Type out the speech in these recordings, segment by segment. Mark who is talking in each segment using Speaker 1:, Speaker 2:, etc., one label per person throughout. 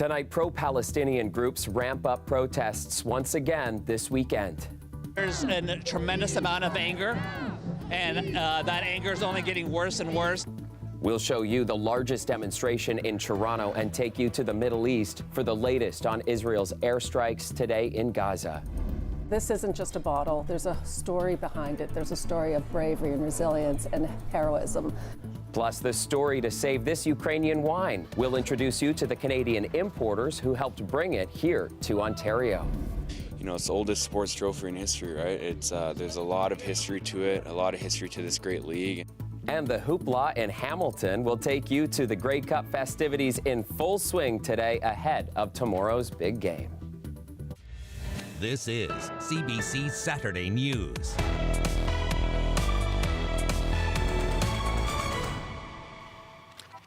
Speaker 1: Tonight, pro-Palestinian groups ramp up protests once again this weekend.
Speaker 2: There's a tremendous amount of anger, and that anger is only getting worse and worse.
Speaker 1: We'll show you the largest demonstration in Toronto and take you to the Middle East for the latest on Israel's airstrikes today in Gaza.
Speaker 3: This isn't just a bottle. There's a story behind it. There's a story of bravery and resilience and heroism.
Speaker 1: Plus, the story to save this Ukrainian wine. We'll introduce you to the Canadian importers who helped bring it here to Ontario.
Speaker 4: You know, it's the oldest sports trophy in history, right? There's a lot of history to it, a lot of history to this great league.
Speaker 1: And the hoopla in Hamilton will take you to the Grey Cup festivities in full swing today ahead of tomorrow's big game.
Speaker 5: This is CBC Saturday News.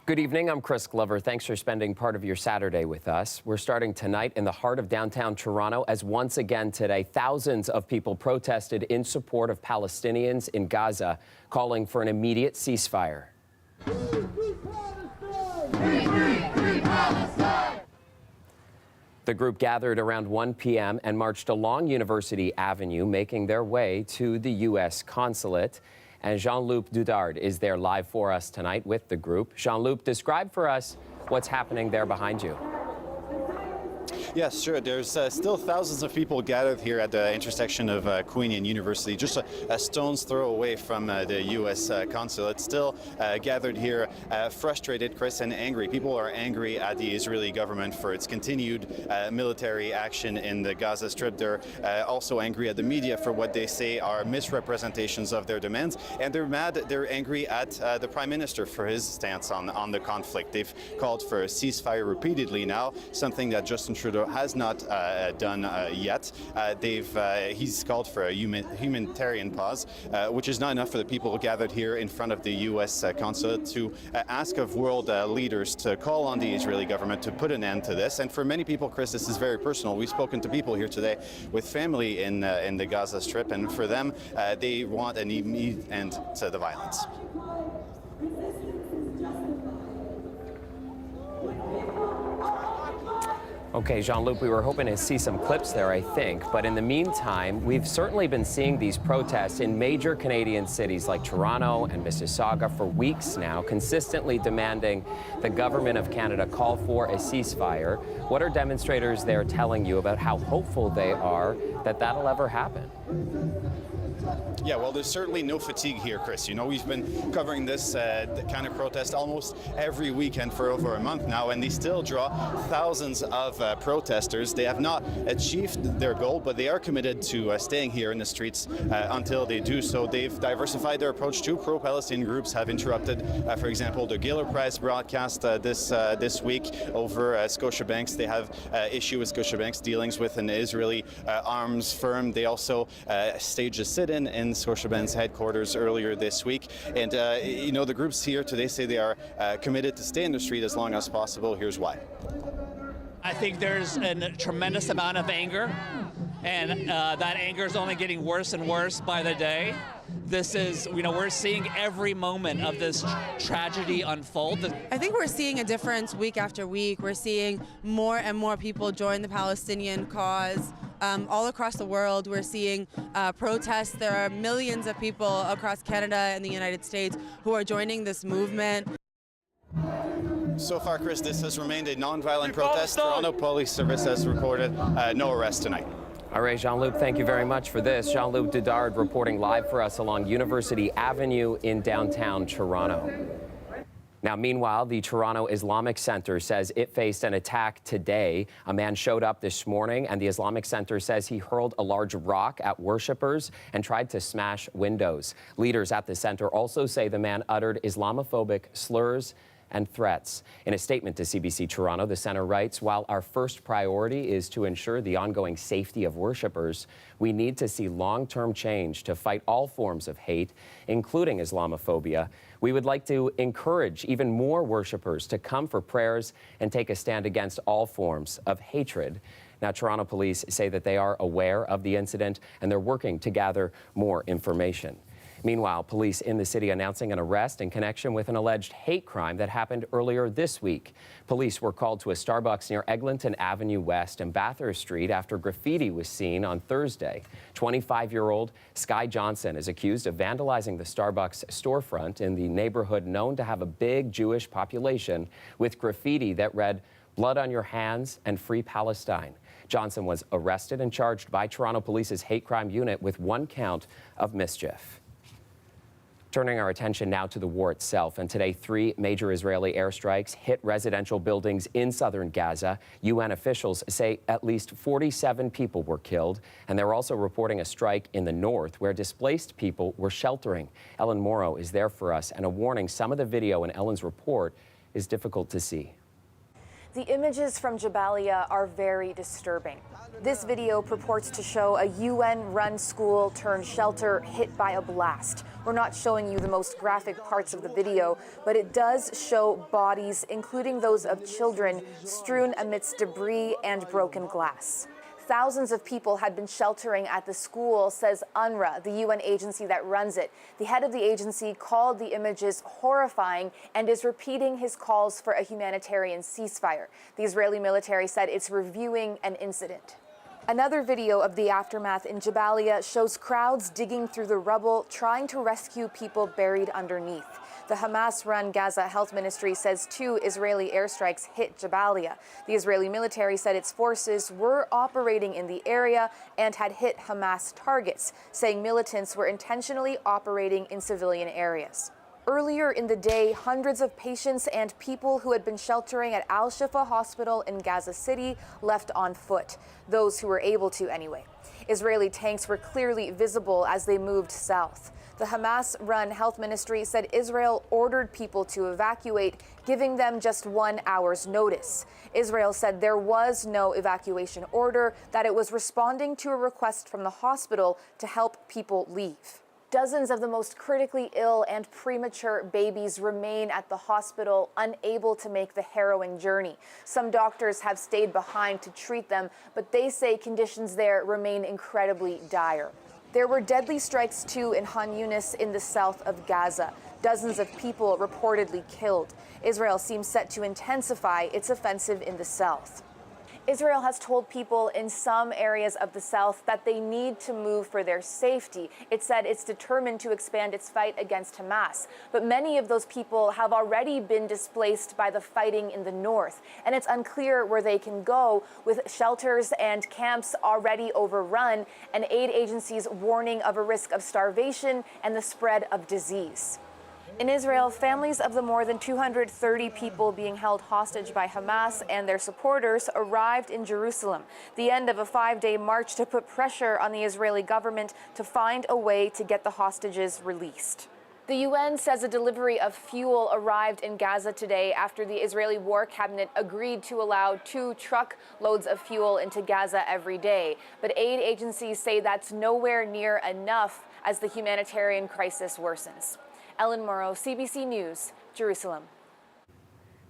Speaker 1: Good evening, I'm Chris Glover. Thanks for spending part of your Saturday with us. We're starting tonight in the heart of downtown Toronto as once again today, thousands of people protested in support of Palestinians in Gaza, calling for an immediate ceasefire. The group gathered around 1 p.m. and marched along University Avenue, making their way to the U.S. consulate. And Jean-Luc Dudard is there live for us tonight with the group. Jean-Luc, describe for us what's happening there behind you.
Speaker 6: Yes, sure. There's still thousands of people gathered here at the intersection of Queen and University, just a stone's throw away from the U.S. consulate. Still gathered here, frustrated, Chris, and angry. People are angry at the Israeli government for its continued military action in the Gaza Strip. They're also angry at the media for what they say are misrepresentations of their demands, and they're mad. They're angry at the Prime Minister for his stance on the conflict. They've called for a ceasefire repeatedly now, something that Justin Trudeau has not done yet. He's called for a humanitarian pause, which is not enough for the people gathered here in front of the U.S. consulate to ask of world leaders to call on the Israeli government to put an end to this. And for many people, Chris, this is very personal. We've spoken to people here today with family in the Gaza Strip, and for them, they want an immediate end to the violence.
Speaker 1: Okay, Jean-Luc, we were hoping to see some clips there, I think. But in the meantime, we've certainly been seeing these protests in major Canadian cities like Toronto and Mississauga for weeks now, consistently demanding the government of Canada call for a ceasefire. What are demonstrators there telling you about how hopeful they are that that'll ever happen?
Speaker 6: Yeah, well, there's certainly no fatigue here, Chris. You know, we've been covering this kind of protest almost every weekend for over a month now, and they still draw thousands of protesters. They have not achieved their goal, but they are committed to staying here in the streets until they do so. They've diversified their approach too. Pro-Palestinian groups have interrupted, for example, the Giller Prize broadcast this week over Scotiabank's. They have issue with Scotiabank's dealings with an Israeli arms firm. They also staged a sit-in in Scotiabank's headquarters earlier this week. And, you know, the groups here today say they are committed to stay in the street as long as possible. Here's why.
Speaker 2: I think there's a tremendous amount of anger, and that anger is only getting worse and worse by the day. This is, you know, we're seeing every moment of this tragedy unfold.
Speaker 7: I think we're seeing a difference week after week. We're seeing more and more people join the Palestinian cause. All across the world, we're seeing protests. There are millions of people across Canada and the United States who are joining this movement.
Speaker 6: So far, Chris, this has remained a non-violent protest. Toronto Police Service has recorded no arrests tonight.
Speaker 1: All right, Jean-Luc, thank you very much for this. Jean-Luc Dudard reporting live for us along University Avenue in downtown Toronto. Now, meanwhile, the Toronto Islamic Center says it faced an attack today. A man showed up this morning, and the Islamic Center says he hurled a large rock at worshippers and tried to smash windows. Leaders at the center also say the man uttered Islamophobic slurs and threats. In a statement to CBC Toronto, the center writes, "While our first priority is to ensure the ongoing safety of worshippers, we need to see long-term change to fight all forms of hate, including Islamophobia. We would like to encourage even more worshippers to come for prayers and take a stand against all forms of hatred." Now, Toronto police say that they are aware of the incident and they're working to gather more information. Meanwhile, police in the city announcing an arrest in connection with an alleged hate crime that happened earlier this week. Police were called to a Starbucks near Eglinton Avenue West and Bathurst Street after graffiti was seen on Thursday. 25-year-old Sky Johnson is accused of vandalizing the Starbucks storefront in the neighborhood known to have a big Jewish population with graffiti that read, "Blood on your hands" and "Free Palestine." Johnson was arrested and charged by Toronto Police's hate crime unit with 1 count of mischief. Turning our attention now to the war itself, and today 3 major Israeli airstrikes hit residential buildings in southern Gaza. UN officials say at least 47 people were killed, and they're also reporting a strike in the north where displaced people were sheltering. Ellen Morrow is there for us, and a warning: some of the video in Ellen's report is difficult to see.
Speaker 8: The images from Jabalia are very disturbing. This video purports to show a UN-run school turned shelter hit by a blast. We're not showing you the most graphic parts of the video, but it does show bodies, including those of children, strewn amidst debris and broken glass. Thousands of people had been sheltering at the school, says UNRWA, the UN agency that runs it. The head of the agency called the images horrifying and is repeating his calls for a humanitarian ceasefire. The Israeli military said it's reviewing an incident. Another video of the aftermath in Jabalia shows crowds digging through the rubble, trying to rescue people buried underneath. The Hamas-run Gaza Health Ministry says 2 Israeli airstrikes hit Jabalia. The Israeli military said its forces were operating in the area and had hit Hamas targets, saying militants were intentionally operating in civilian areas. Earlier in the day, hundreds of patients and people who had been sheltering at Al-Shifa Hospital in Gaza City left on foot, those who were able to anyway. Israeli tanks were clearly visible as they moved south. The Hamas-run health ministry said Israel ordered people to evacuate, giving them just 1 hour's notice. Israel said there was no evacuation order, that it was responding to a request from the hospital to help people leave. Dozens of the most critically ill and premature babies remain at the hospital, unable to make the harrowing journey. Some doctors have stayed behind to treat them, but they say conditions there remain incredibly dire. There were deadly strikes too in Han Yunis in the south of Gaza. Dozens of people reportedly killed. Israel seems set to intensify its offensive in the south. Israel has told people in some areas of the south that they need to move for their safety. It said it's determined to expand its fight against Hamas. But many of those people have already been displaced by the fighting in the north, and it's unclear where they can go, with shelters and camps already overrun and aid agencies warning of a risk of starvation and the spread of disease. In Israel, families of the more than 230 people being held hostage by Hamas and their supporters arrived in Jerusalem, the end of a 5-day march to put pressure on the Israeli government to find a way to get the hostages released. The UN says a delivery of fuel arrived in Gaza today after the Israeli War Cabinet agreed to allow 2 truckloads of fuel into Gaza every day. But aid agencies say that's nowhere near enough as the humanitarian crisis worsens. Ellen Morrow, CBC News, Jerusalem.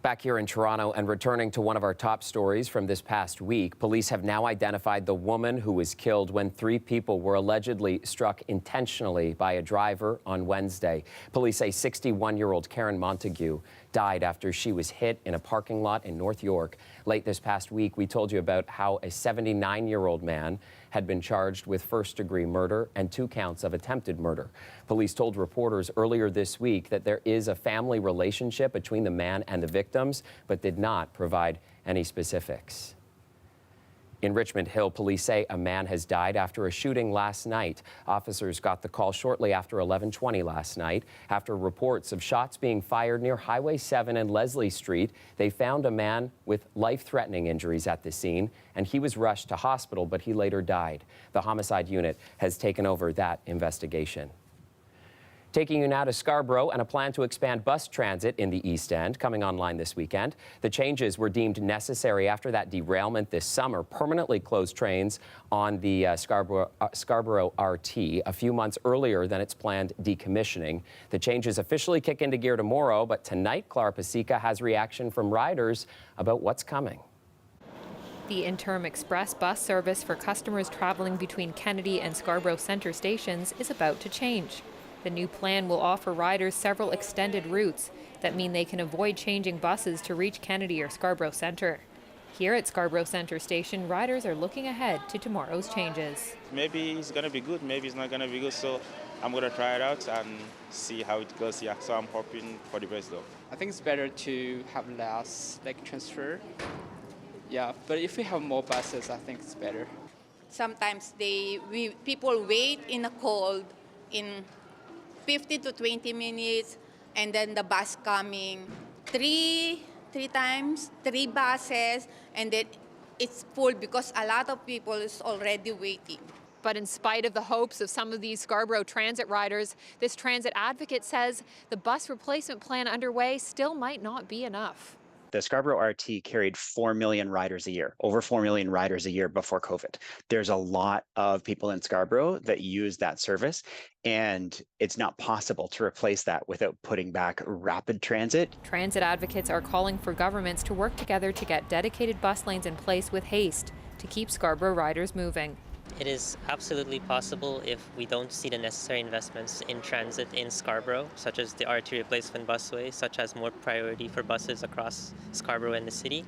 Speaker 1: Back here in Toronto and returning to one of our top stories from this past week, police have now identified the woman who was killed when 3 people were allegedly struck intentionally by a driver on Wednesday. Police say 61-year-old Karen Montague died after she was hit in a parking lot in North York. Late this past week, we told you about how a 79-year-old man had been charged with first-degree murder and 2 counts of attempted murder. Police told reporters earlier this week that there is a family relationship between the man and the victims, but did not provide any specifics. In Richmond Hill, police say a man has died after a shooting last night. Officers got the call shortly after 11:20 last night. After reports of shots being fired near Highway 7 and Leslie Street, they found a man with life-threatening injuries at the scene, and he was rushed to hospital, but he later died. The homicide unit has taken over that investigation. Taking you now to Scarborough and a plan to expand bus transit in the East End coming online this weekend. The changes were deemed necessary after that derailment this summer permanently closed trains on the Scarborough RT a few months earlier than its planned decommissioning. The changes officially kick into gear tomorrow, but tonight Clara Pasica has reaction from riders about what's coming.
Speaker 9: The interim express bus service for customers traveling between Kennedy and Scarborough Centre stations is about to change. The new plan will offer riders several extended routes that mean they can avoid changing buses to reach Kennedy or Scarborough Centre. Here at Scarborough Centre Station, riders are looking ahead to tomorrow's changes.
Speaker 10: Maybe it's going to be good, maybe it's not going to be good, so I'm going to try it out and see how it goes. Yeah, so I'm hoping for the best though.
Speaker 11: I think it's better to have less transfer. Yeah, but if we have more buses, I think it's better.
Speaker 12: Sometimes people wait in the cold in 15 to 20 minutes, and then the bus coming three times, 3 buses, and then it's full because a lot of people is already waiting.
Speaker 9: But in spite of the hopes of some of these Scarborough transit riders, this transit advocate says the bus replacement plan underway still might not be enough.
Speaker 13: The Scarborough RT carried 4 million riders a year, over 4 million riders a year before COVID. There's a lot of people in Scarborough that use that service, and it's not possible to replace that without putting back rapid transit.
Speaker 9: Transit advocates are calling for governments to work together to get dedicated bus lanes in place with haste to keep Scarborough riders moving.
Speaker 14: It is absolutely possible if we don't see the necessary investments in transit in Scarborough, such as the RT replacement busway, such as more priority for buses across Scarborough and the city,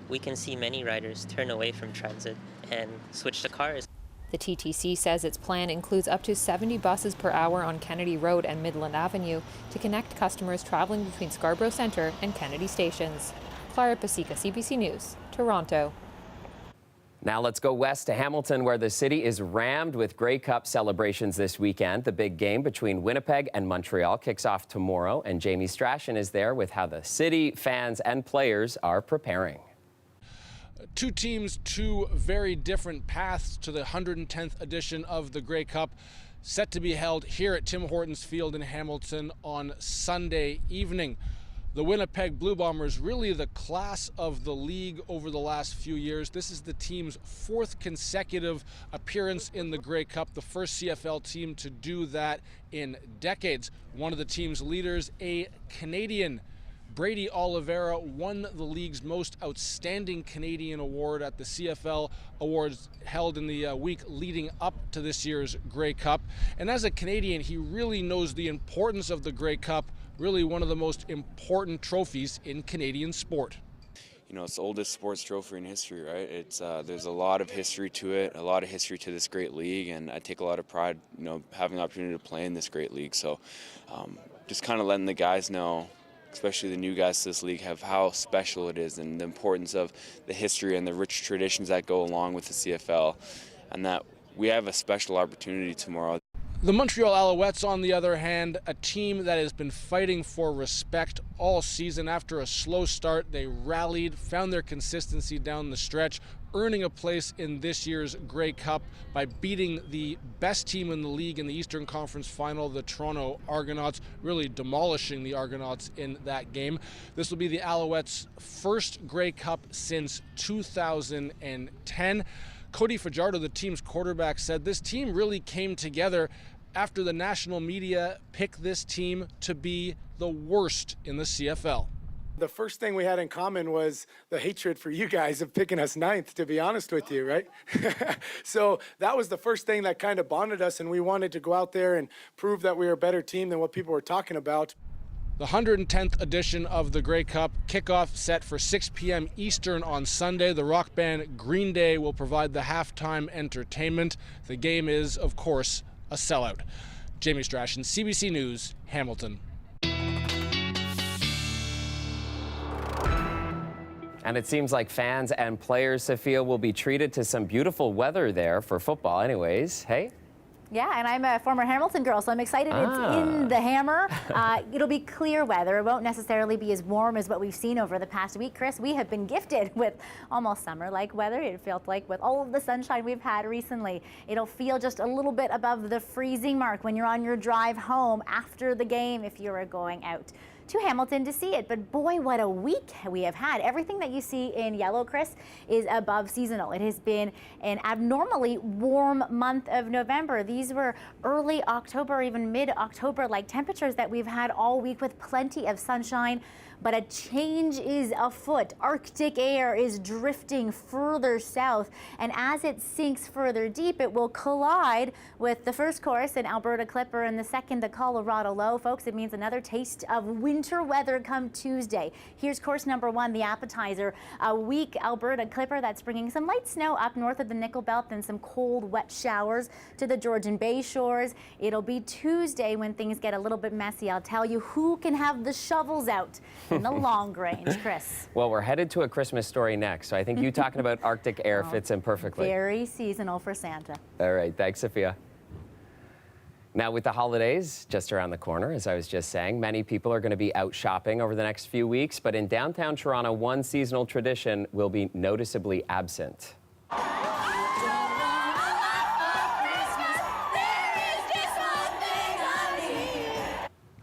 Speaker 14: we can see many riders turn away from transit and switch to cars.
Speaker 9: The TTC says its plan includes up to 70 buses per hour on Kennedy Road and Midland Avenue to connect customers traveling between Scarborough Centre and Kennedy stations. Clara Pasica, CBC News, Toronto.
Speaker 1: Now let's go west to Hamilton, where the city is rammed with Grey Cup celebrations this weekend. The big game between Winnipeg and Montreal kicks off tomorrow, and Jamie Strachan is there with how the city, fans, and players are preparing.
Speaker 15: Two teams, two very different paths to the 110th edition of the Grey Cup, set to be held here at Tim Hortons Field in Hamilton on Sunday evening. The Winnipeg Blue Bombers, really the class of the league over the last few years. This is the team's 4th consecutive appearance in the Grey Cup, the first CFL team to do that in decades. One of the team's leaders, a Canadian, Brady Oliveira, won the league's most outstanding Canadian award at the CFL Awards held in the week leading up to this year's Grey Cup. And as a Canadian, he really knows the importance of the Grey Cup, really one of the most important trophies in Canadian sport.
Speaker 4: You know, it's the oldest sports trophy in history, right? It's there's a lot of history to it, a lot of history to this great league, and I take a lot of pride, you know, having the opportunity to play in this great league. So just kind of letting the guys know, especially the new guys to this league, have how special it is and the importance of the history and the rich traditions that go along with the CFL, and that we have a special opportunity tomorrow.
Speaker 15: The Montreal Alouettes, on the other hand, a team that has been fighting for respect all season. After a slow start, they rallied, found their consistency down the stretch, earning a place in this year's Grey Cup by beating the best team in the league in the Eastern Conference Final, the Toronto Argonauts, really demolishing the Argonauts in that game. This will be the Alouettes' first Grey Cup since 2010. Cody Fajardo, the team's quarterback, said this team really came together after the national media picked this team to be the worst in the CFL.
Speaker 16: The first thing we had in common was the hatred for you guys of picking us 9th, to be honest with you, right? So that was the first thing that kind of bonded us, and we wanted to go out there and prove that we were a better team than what people were talking about.
Speaker 15: The 110th edition of the Grey Cup, kickoff set for 6 p.m. Eastern on Sunday. The rock band Green Day will provide the halftime entertainment. The game is, of course, a sellout. Jamie Strachan, CBC News, Hamilton.
Speaker 1: And it seems like fans and players, Sophia, will be treated to some beautiful weather there for football anyways. Hey?
Speaker 17: Yeah, and I'm a former Hamilton girl, so I'm excited it's in the Hammer. It'll be clear weather. It won't necessarily be as warm as what we've seen over the past week. Chris, we have been gifted with almost summer-like weather. It felt like with all of the sunshine we've had recently, it'll feel just a little bit above the freezing mark when you're on your drive home after the game if you're going out to Hamilton to see it. But boy, what a week we have had. Everything that you see in yellow, Chris, is above seasonal. It has been an abnormally warm month of November. These were early October, even mid-October like temperatures that we've had all week with plenty of sunshine. but a change is afoot. Arctic air is drifting further south, and as it sinks further deep, it will collide with the first course, an Alberta Clipper, and the second, a Colorado Low. Folks, it means another taste of winter weather come Tuesday. Here's course number 1, the appetizer. A weak Alberta Clipper that's bringing some light snow up north of the Nickel Belt and some cold, wet showers to the Georgian Bay shores. It'll be Tuesday when things get a little bit messy. I'll tell you who can have the shovels out in the long range. Chris.
Speaker 1: Well, we're headed to a Christmas story next, so I think you talking about Arctic air fits in perfectly.
Speaker 17: Very seasonal for Santa.
Speaker 1: All right, thanks, Sophia. Now, with the holidays just around the corner, as I was just saying, many people are going to be out shopping over the next few weeks, but in downtown Toronto, one seasonal tradition will be noticeably absent.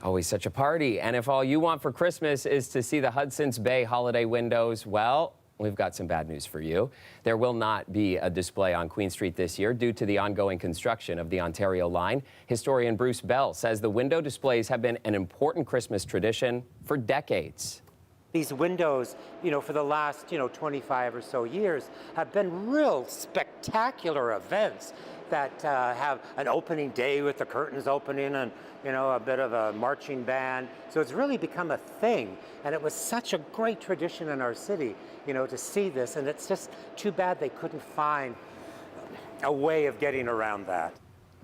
Speaker 1: Always such a party, and if all you want for Christmas is to see the Hudson's Bay holiday windows, well, we've got some bad news for you. There will not be a display on Queen Street this year due to the ongoing construction of the Ontario line. Historian Bruce Bell says the window displays have been an important Christmas tradition for decades.
Speaker 18: These windows, for the last, 25 or so years have been real spectacular events that have an opening day with the curtains opening and, a bit of a marching band. So it's really become a thing. And it was such a great tradition in our city, to see this. And it's just too bad they couldn't find a way of getting around that.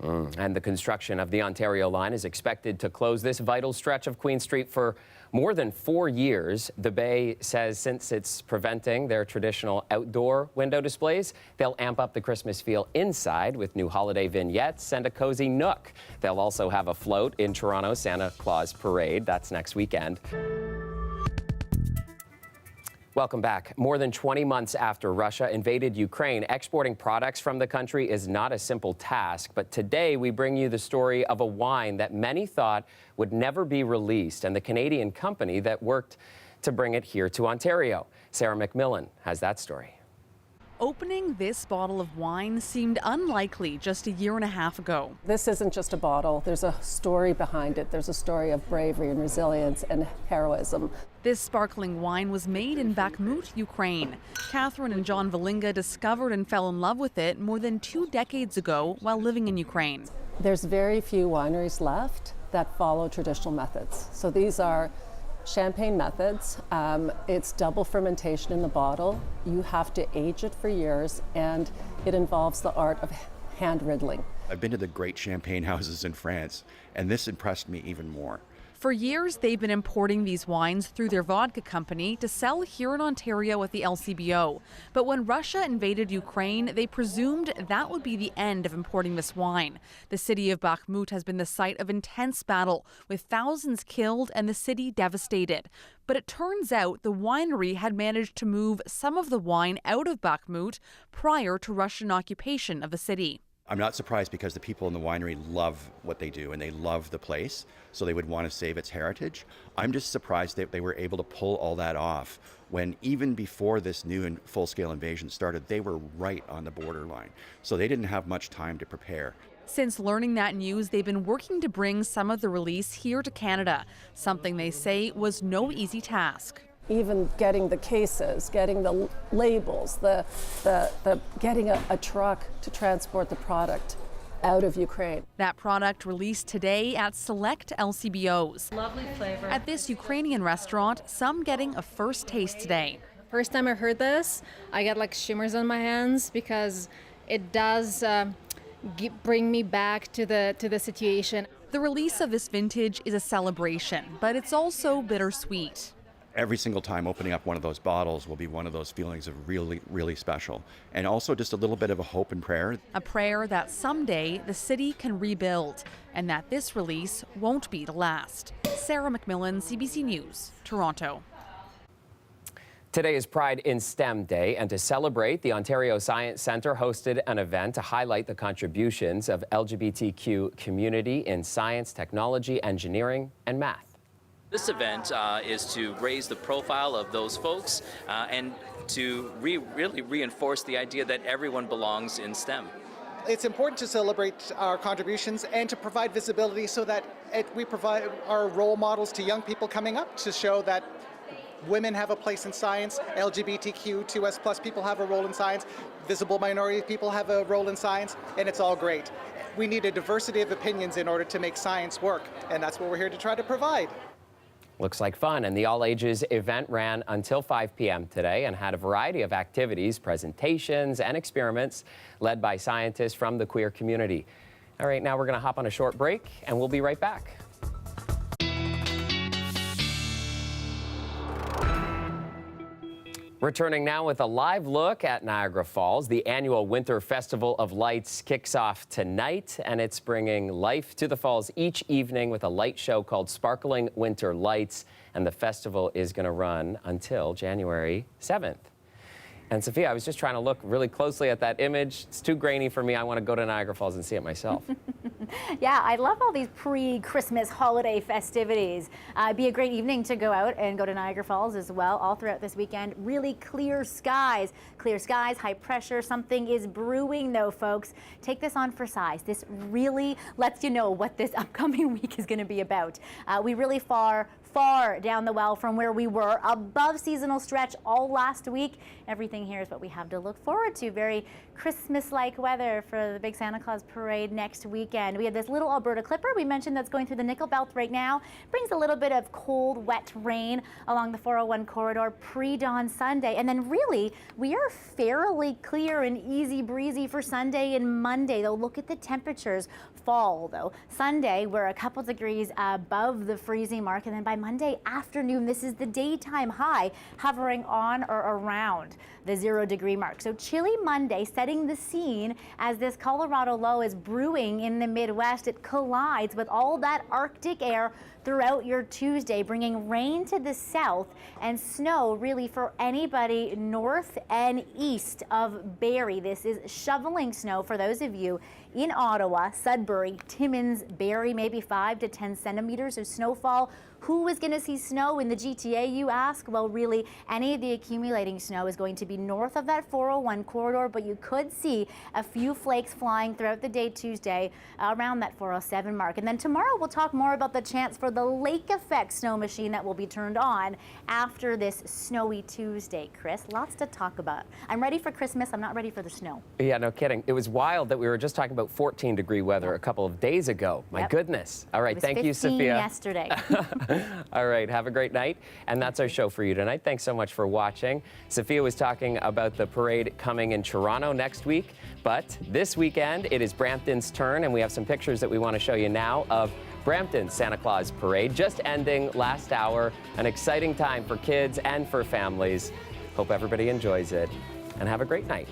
Speaker 1: And the construction of the Ontario line is expected to close this vital stretch of Queen Street for more than 4 years. The Bay says since it's preventing their traditional outdoor window displays, they'll amp up the Christmas feel inside with new holiday vignettes and a cozy nook. They'll also have a float in Toronto Santa Claus Parade. That's next weekend. Welcome back. More than 20 months after Russia invaded Ukraine, exporting products from the country is not a simple task. But today we bring you the story of a wine that many thought would never be released and the Canadian company that worked to bring it here to Ontario. Sarah McMillan has that story.
Speaker 19: Opening this bottle of wine seemed unlikely just a year and a half ago.
Speaker 3: This isn't just a bottle. There's a story behind it. There's a story of bravery and resilience and heroism.
Speaker 19: This sparkling wine was made in Bakhmut, Ukraine. Catherine and John Valinga discovered and fell in love with it more than 2 decades ago while living in Ukraine.
Speaker 3: There's very few wineries left that follow traditional methods. So these are champagne methods. It's double fermentation in the bottle. You have to age it for years, and it involves the art of hand riddling.
Speaker 20: I've been to the great champagne houses in France, and this impressed me even more.
Speaker 19: For years, they've been importing these wines through their vodka company to sell here in Ontario at the LCBO. But when Russia invaded Ukraine, they presumed that would be the end of importing this wine. The city of Bakhmut has been the site of intense battle, with thousands killed and the city devastated. But it turns out the winery had managed to move some of the wine out of Bakhmut prior to Russian occupation of the city.
Speaker 20: I'm not surprised because the people in the winery love what they do and they love the place, so they would want to save its heritage. I'm just surprised that they were able to pull all that off when even before this new and full-scale invasion started, they were right on the borderline. So they didn't have much time to prepare.
Speaker 19: Since learning that news, they've been working to bring some of the release here to Canada, something they say was no easy task.
Speaker 3: Even getting the cases, getting the labels, getting a truck to transport the product out of Ukraine.
Speaker 19: That product released today at select LCBOs.
Speaker 21: Lovely flavor.
Speaker 19: At this Ukrainian restaurant, some getting a first taste today.
Speaker 21: First time I heard this, I got like shimmers on my hands because it does bring me back to the situation.
Speaker 19: The release of this vintage is a celebration, but it's also bittersweet.
Speaker 20: Every single time opening up one of those bottles will be one of those feelings of really, really special. And also just a little bit of a hope and prayer.
Speaker 19: A prayer that someday the city can rebuild and that this release won't be the last. Sarah McMillan, CBC News, Toronto.
Speaker 1: Today is Pride in STEM Day, and to celebrate, the Ontario Science Centre hosted an event to highlight the contributions of LGBTQ community in science, technology, engineering, and math.
Speaker 22: This event is to raise the profile of those folks and to really reinforce the idea that everyone belongs in STEM.
Speaker 23: It's important to celebrate our contributions and to provide visibility so that we provide our role models to young people coming up to show that Women have a place in science. LGBTQ2S+ people have a role in science. Visible minority people have a role in science, and it's all great. We need a diversity of opinions in order to make science work, and that's what we're here to try to provide.
Speaker 1: Looks like fun, and the all-ages event ran until 5 p.m. today and had a variety of activities, presentations, and experiments led by scientists from the queer community. All right, now we're going to hop on a short break, and we'll be right back. Returning now with a live look at Niagara Falls. The annual Winter Festival of Lights kicks off tonight, and it's bringing life to the falls each evening with a light show called Sparkling Winter Lights, and the festival is going to run until January 7th. And Sophia, I was just trying to look really closely at that image. It's too grainy for me. I want to go to Niagara Falls and see it myself.
Speaker 17: Yeah, I love all these pre-Christmas holiday festivities. It'd be a great evening to go out and go to Niagara Falls as well, all throughout this weekend. Really clear skies, high pressure. Something is brewing though, folks. Take this on for size. This really lets you know what this upcoming week is going to be about. We really far down the well from where we were, above seasonal stretch all last week. Everything here is what we have to look forward to. Very Christmas-like weather for the big Santa Claus parade next weekend. We have this little Alberta clipper we mentioned that's going through the Nickel Belt right now. Brings a little bit of cold, wet rain along the 401 corridor pre-dawn Sunday. And then really, we are fairly clear and easy breezy for Sunday and Monday, though. Look at the temperatures. Fall, though. Sunday, we're a couple degrees above the freezing mark, and then by Monday afternoon, this is the daytime high, hovering on or around the 0-degree mark. So chilly Monday, setting the scene as this Colorado low is brewing in the Midwest. It collides with all that Arctic air throughout your Tuesday, bringing rain to the south and snow really for anybody north and east of Barrie. This is shoveling snow for those of you in Ottawa, Sudbury, Timmins, Barrie, maybe 5 to 10 centimeters of snowfall. Who is going to see snow in the GTA, you ask? Well, really, any of the accumulating snow is going to be north of that 401 corridor, but you could see a few flakes flying throughout the day Tuesday around that 407 mark. And then tomorrow we'll talk more about the chance for the lake effect snow machine that will be turned on after this snowy Tuesday, Chris. Lots to talk about. I'm ready for Christmas. I'm not ready for the snow.
Speaker 1: Yeah, no kidding. It was wild that we were just talking about 14-degree weather a couple of days ago. My goodness. All right, thank you, Sophia.
Speaker 17: Yesterday.
Speaker 1: All right, have a great night. And that's our show for you tonight. Thanks so much for watching. Sophia was talking about the parade coming in Toronto next week, but this weekend it is Brampton's turn, and we have some pictures that we want to show you now of Brampton's Santa Claus parade just ending last hour. An exciting time for kids and for families. Hope everybody enjoys it, and have a great night.